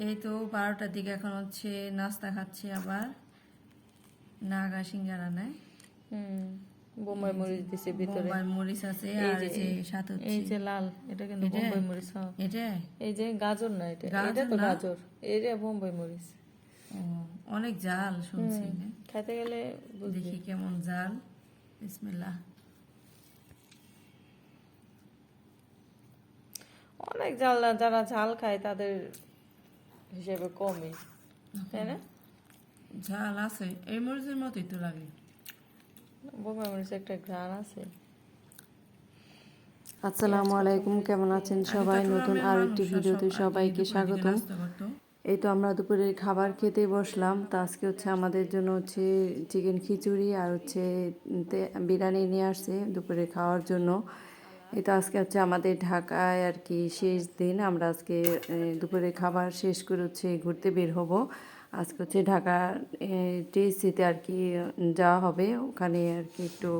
এই তো 12টার দিকে এখন হচ্ছে নাস্তা খাচ্ছি আবার নাগা সিঙ্গারা নেয়। বোম্বাই মরিচ দিছে ভিতরে, বোম্বাই মরিচ আছে আর এই যে সাথে হচ্ছে এই যে লাল, এটা কিন্তু বোম্বাই মরিচ। এটা এই যে গাজর না, এটা তো গাজর, এটা বোম্বাই মরিচ। অনেক জাল শুনছি। খেতে গেলে দেখি কেমন জাল। বিসমিল্লাহ। অনেক জাল না, যারা ঝাল খায় তাদের হিসেবে কমই, তাই না? ঝাল আছে, এই মরিচের মতোই তো লাগে। বোম্বাই মরিচ একটা ঘ্রাণ আছে। আসসালামু আলাইকুম, কেমন আছেন সবাই? নতুন আর একটি ভিডিওতে সবাইকে স্বাগতম। এই তো আমরা দুপুরে খাবার খেতে বসলাম। তো আজকে হচ্ছে আমাদের জন্য হচ্ছে চিকেন খিচুড়ি আর হচ্ছে বিরিয়ানি নিয়ে আসছে দুপুরে খাওয়ার জন্য। এই তো আজকে হচ্ছে আমাদের ঢাকায় আর কি শেষ দিন। আমরা আজকে দুপুরে খাবার শেষ করে হচ্ছে ঘুরতে বের হব। আজকে হচ্ছে ঢাকা টিএসসিতে আর কি যাওয়া হবে, ওখানে আর কি একটু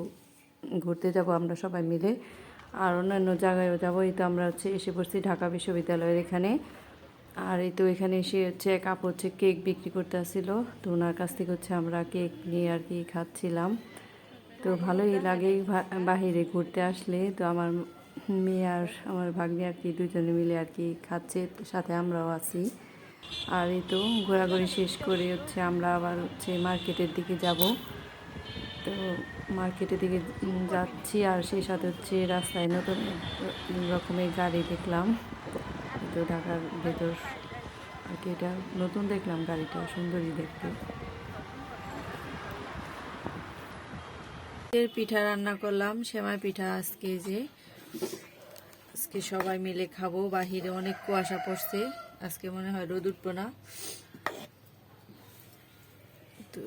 ঘুরতে যাব আমরা সবাই মিলে, আর অন্যান্য জায়গায়ও যাবো। এই তো আমরা হচ্ছে এসে পড়ছি ঢাকা বিশ্ববিদ্যালয়ের এখানে। আর এই তো এখানে এসে হচ্ছে এক আপু হচ্ছে কেক বিক্রি করতে আসছিল, তো ওনার কাছ থেকে হচ্ছে আমরা কেক নিয়ে আর কি খাচ্ছিলাম। তো ভালোই লাগে বাহিরে ঘুরতে আসলে। তো আমার মেয়ে আর আমার ভাগ্নি আর কি দুজনে মিলে আর কি খাচ্ছে, সাথে আমরাও আছি। আর এই তো ঘোরাঘুরি শেষ করে হচ্ছে আমরা আবার হচ্ছে মার্কেটের দিকে যাব। তো মার্কেটের দিকে যাচ্ছি, আর সেই সাথে হচ্ছে রাস্তায় নতুন রকমের গাড়ি দেখলাম। তো ঢাকার ভেতর আর কি এটা নতুন দেখলাম, গাড়িটা সুন্দরই দেখতে। পিঠা রান্না করলাম, সেমাই পিঠা। আজকে সবাই মিলে খাবো। বাহিরে অনেক কুয়াশা পড়ছে, আজকে মনে হয় রোদ উঠবো না। তো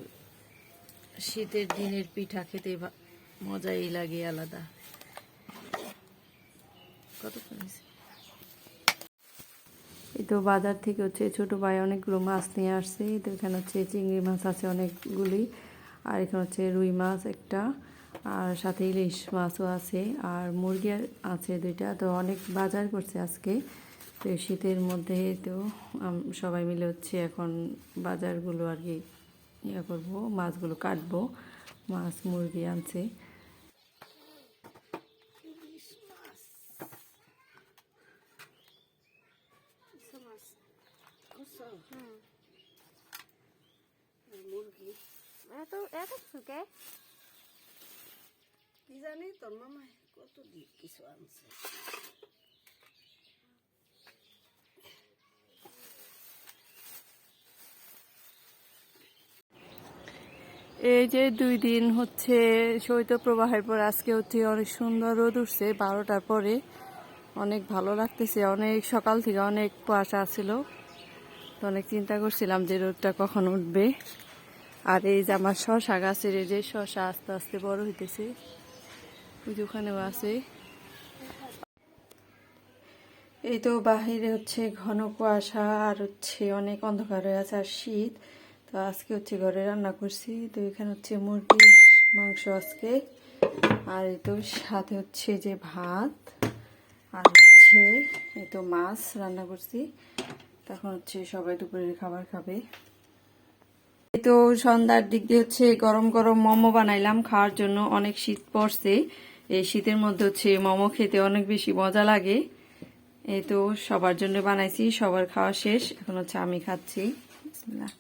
শীতের দিনের পিঠা খেতে মজাই লাগে আলাদা। এই তো বাজার থেকে হচ্ছে ছোট ভাই অনেকগুলো মাছ নিয়ে আসছে। তো এখানে হচ্ছে চিংড়ি মাছ আছে অনেকগুলি, আর এখানে হচ্ছে রুই মাছ একটা, আর সাথে ইলিশ মাছও আছে, আর মুরগি আছে 2টা। তো অনেক বাজার করছে আজকে। তো শীতের মধ্যে তো সবাই মিলে হচ্ছে এখন বাজারগুলো আর কি ইয়ে করবো, মাছগুলো কাটবো। মাছ মুরগি আনছে। মুরগি এত এত সুকে কি জানি তোর মামা কত কিছু আনছে। এই যে 2 দিন হচ্ছে শৈত্যপ্রবাহের পর আজকে হচ্ছে অনেক সুন্দর রোদ উঠছে 12টার পরে। অনেক ভালো লাগতেছে। অনেক সকাল থেকে অনেক কুয়াশা ছিল, তো অনেক চিন্তা করছিলাম যে রোদটা কখন উঠবে। আর এই যে আমার শশা গাছের এই যে শশা আস্তে আস্তে বড় হইতেছে, ওই যে ওখানেও আছে। এই তো বাহিরে হচ্ছে ঘন কুয়াশা আর হচ্ছে অনেক অন্ধকার হয়ে আছে আর শীত। তো আজকে হচ্ছে ঘরে রান্না করছি। তো এখানে হচ্ছে মুরগির মাংস আজকে, আর এই তো সাথে হচ্ছে যে ভাত, আর হচ্ছে এই তো মাছ রান্না করছি। তখন হচ্ছে সবাই দুপুরের খাবার খাবে। এই তো সন্ধ্যার দিক দিয়ে হচ্ছে গরম গরম মোমো বানাইলাম খাওয়ার জন্য। অনেক শীত পড়ছে, এই শীতের মধ্যে হচ্ছে মোমো খেতে অনেক বেশি মজা লাগে। এই তো সবার জন্য বানাইছি, সবার খাওয়া শেষ, এখন হচ্ছে আমি খাচ্ছি। বিসমিল্লাহ।